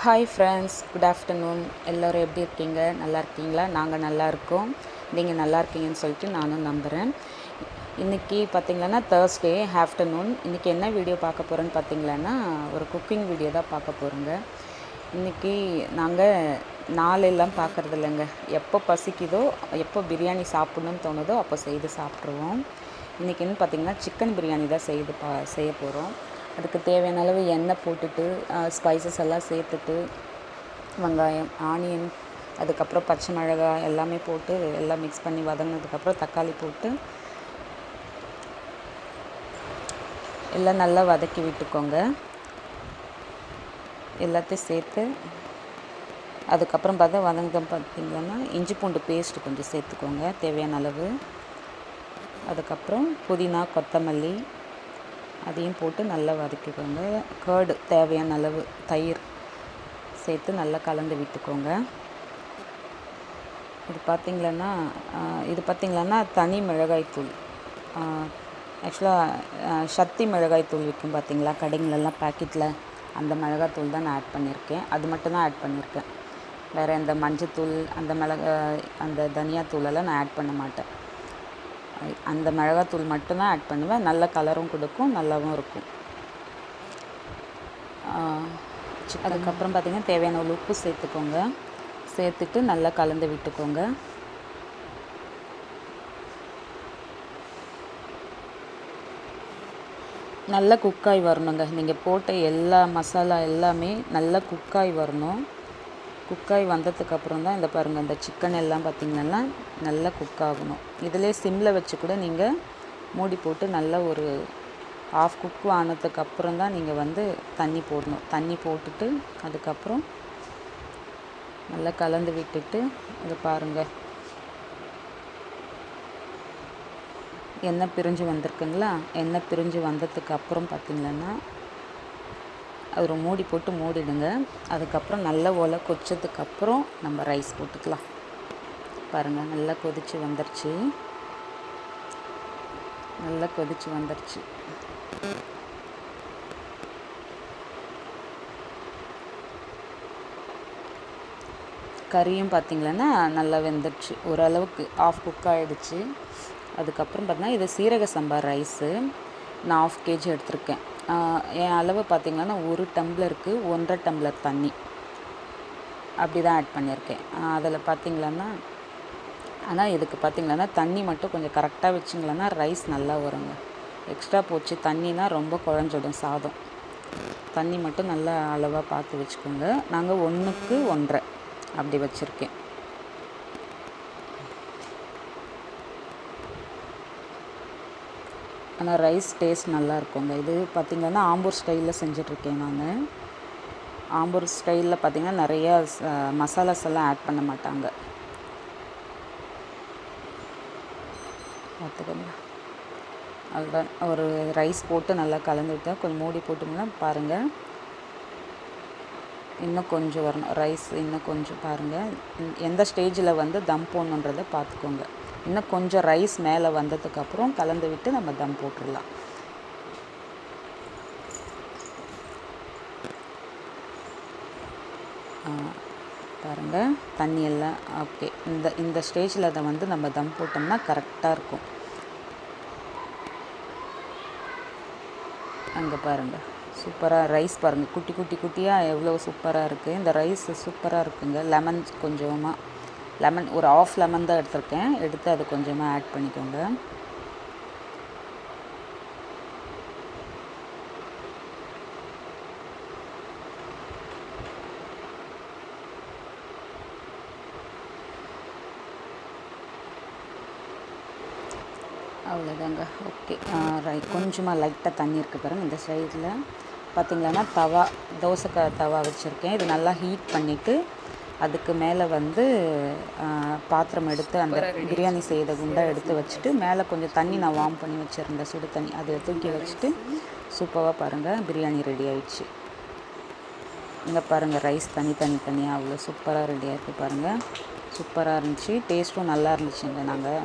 Hi friends, good afternoon. எல்லோரும் எப்படி இருக்கீங்க? நல்லா இருக்கீங்களா? நாங்கள் நல்லா இருக்கோம். நீங்கள் நல்லா இருக்கீங்கன்னு சொல்லிட்டு நானும் நம்புகிறேன். இன்றைக்கி பார்த்திங்களன்னா தேர்ஸ்டே ஆஃப்டர்நூன். இன்றைக்கி என்ன வீடியோ பார்க்க போகிறோன்னு பார்த்திங்களன்னா ஒரு குக்கிங் வீடியோ தான் பார்க்க போகிறோங்க. இன்றைக்கி நாங்கள் நாளெல்லாம் பார்க்குறது இல்லைங்க. எப்போ பசிக்குதோ, எப்போ பிரியாணி சாப்பிட்ணுன்னு தோணுதோ அப்போ செய்து சாப்பிட்ருவோம். இன்றைக்கின்னு பார்த்திங்கன்னா சிக்கன் பிரியாணி தான் செய்ய போகிறோம். அதுக்கு தேவையான அளவு எண்ணெய் போட்டுட்டு ஸ்பைசஸ் எல்லாம் சேர்த்துட்டு வெங்காயம், ஆனியன், அதுக்கப்புறம் பச்சை மிளகாய் எல்லாமே போட்டு எல்லாம் மிக்ஸ் பண்ணி வதங்கினதுக்கப்புறம் தக்காளி போட்டு எல்லாம் நல்லா வதக்கி விட்டுக்கோங்க. எல்லாத்தையும் சேர்த்து அதுக்கப்புறம் பார்த்தா வதங்க பார்த்திங்கன்னா இஞ்சி பூண்டு பேஸ்ட்டு கொஞ்சம் சேர்த்துக்கோங்க தேவையான அளவு. அதுக்கப்புறம் புதினா, கொத்தமல்லி அதையும் போட்டு நல்லா வதக்கிக்கோங்க. கர்டு தேவையான அளவு, தயிர் சேர்த்து நல்லா கலந்து விட்டுக்கோங்க. இது பார்த்திங்களன்னா தனி மிளகாய்த்தூள். ஆக்சுவலாக சக்தி மிளகாய்த்தூள் விற்கும் பார்த்திங்களா கடைங்களெல்லாம் பேக்கெட்டில், அந்த மிளகாய்த்தூள் தான் நான் ஆட் பண்ணியிருக்கேன். அது மட்டும்தான் ஆட் பண்ணியிருக்கேன். வேறு எந்த மஞ்சத்தூள், அந்த தனியாத்தூளெல்லாம் நான் ஆட் பண்ண மாட்டேன். அந்த மிளகாத்தூள் மட்டும்தான் ஆட் பண்ணுவேன். நல்ல கலரும் கொடுக்கும், நல்லாவும் இருக்கும். அதுக்கப்புறம் பார்த்திங்கன்னா தேவையான உப்பு சேர்த்துக்கோங்க. சேர்த்துட்டு நல்லா கலந்து விட்டுக்கோங்க. நல்லா குக்காய் வரணுங்க. நீங்கள் போட்ட எல்லா மசாலா எல்லாமே நல்லா குக்காய் வரணும். குக்காய் வந்ததுக்கப்புறம் தான் இந்த பாருங்கள், இந்த சிக்கன் எல்லாம் பார்த்திங்கன்னா நல்லா குக் ஆகணும். இதிலே சிம்மில் வச்சு கூட நீங்கள் மூடி போட்டு நல்லா ஒரு ஆஃப் குக் ஆனதுக்கப்புறம் தான் நீங்கள் தண்ணி போடணும். தண்ணி போட்டுட்டு அதுக்கப்புறம் நல்லா கலந்து விட்டுட்டு இது பாருங்கள், எண்ணெய் பிரிஞ்சு வந்திருக்குங்களா? எண்ணெய் பிரிஞ்சு வந்ததுக்கப்புறம் பார்த்திங்கன்னா ஒரு மூடி போட்டு மூடிடுங்க. அதுக்கப்புறம் நல்லா ஒலை கொச்சதுக்கப்புறம் நம்ம ரைஸ் போட்டுக்கலாம். பாருங்கள், நல்லா கொதித்து வந்துருச்சு. கறியும் பார்த்திங்கன்னா நல்லா வெந்துடுச்சு. ஓரளவுக்கு ஆஃப் குக் ஆகிடுச்சு. அதுக்கப்புறம் பார்த்தீங்கன்னா இது சீரக சம்பா ரைஸு. நான் 1/2 kg எடுத்திருக்கேன். என் அளவு பார்த்திங்கன்னா 1 டம்ளருக்கு 1.5 டம்ளர் தண்ணி அப்படி தான் ஆட் பண்ணியிருக்கேன். அதில் பார்த்திங்கன்னா ஆனால் இதுக்கு பார்த்திங்கன்னா தண்ணி மட்டும் கொஞ்சம் கரெக்டாக வச்சிங்களன்னா ரைஸ் நல்லா வருங்க. எக்ஸ்ட்ரா போச்சு தண்ணினா ரொம்ப குழஞ்சிடும் சாதம். தண்ணி மட்டும் நல்லா அளவாக பார்த்து வச்சுக்கோங்க. நாங்கள் 1க்கு 1.5 அப்படி வச்சுருக்கேன். ஆனால் ரைஸ் டேஸ்ட் நல்லா இருக்குங்க. இது பார்த்திங்கன்னா ஆம்பூர் ஸ்டைலில் செஞ்சிட்ருக்கேன் நான். ஆம்பூர் ஸ்டைலில் பார்த்திங்கன்னா நிறையா மசாலாஸ் எல்லாம் ஆட் பண்ண மாட்டாங்க. பார்த்துக்கோங்க. அதுதான் ஒரு ரைஸ் போட்டு நல்லா கலந்து விட்டால் கொஞ்சம் மூடி போட்டோம்னா பாருங்கள் இன்னும் கொஞ்சம் வரணும் ரைஸ். இன்னும் கொஞ்சம் பாருங்கள் எந்த ஸ்டேஜில் தம் போடணுன்றதை பார்த்துக்கோங்க. இன்னும் கொஞ்சம் ரைஸ் மேலே வந்ததுக்கப்புறம் கலந்து விட்டு நம்ம தம் போட்டுடலாம். பாருங்கள் தண்ணி எல்லாம் ஓகே. இந்த ஸ்டேஜில் அதை நம்ம தம் போட்டோம்னா கரெக்டாக இருக்கும். அங்கே பாருங்கள் சூப்பராக ரைஸ் பாருங்கள், குட்டி குட்டியாக எவ்வளோ சூப்பராக இருக்குது. இந்த ரைஸ் சூப்பராக இருக்குங்க. லெமன் கொஞ்சமாக, லெமன் ஒரு 1/2 லெமன் தான் எடுத்திருக்கேன். எடுத்து அது கொஞ்சமாக ஆட் பண்ணிக்கோங்க. அவ்வளோதாங்க. ஓகே. கொஞ்சமாக லைட்டாக தண்ணி இருக்குது பாருங்கள். இந்த சைடில் பார்த்திங்கன்னா தோசை தவா வச்சுருக்கேன். இது நல்லா ஹீட் பண்ணிவிட்டு அதுக்கு மேலே பாத்திரம் எடுத்து அந்த பிரியாணி செய்த குண்டா எடுத்து வச்சுட்டு மேலே கொஞ்சம் தண்ணி நான் வார்ம் பண்ணி வச்சுருந்தேன், சுடு தண்ணி, அதை தூக்கி வச்சுட்டு சூப்பராக பாருங்கள் பிரியாணி ரெடி ஆயிடுச்சு. இங்கே பாருங்கள் ரைஸ் தனியாக அவ்வளோ சூப்பராக ரெடியாக இருக்குது பாருங்கள். சூப்பராக இருந்துச்சு, டேஸ்ட்டும் நல்லா இருந்துச்சுங்க. நாங்கள்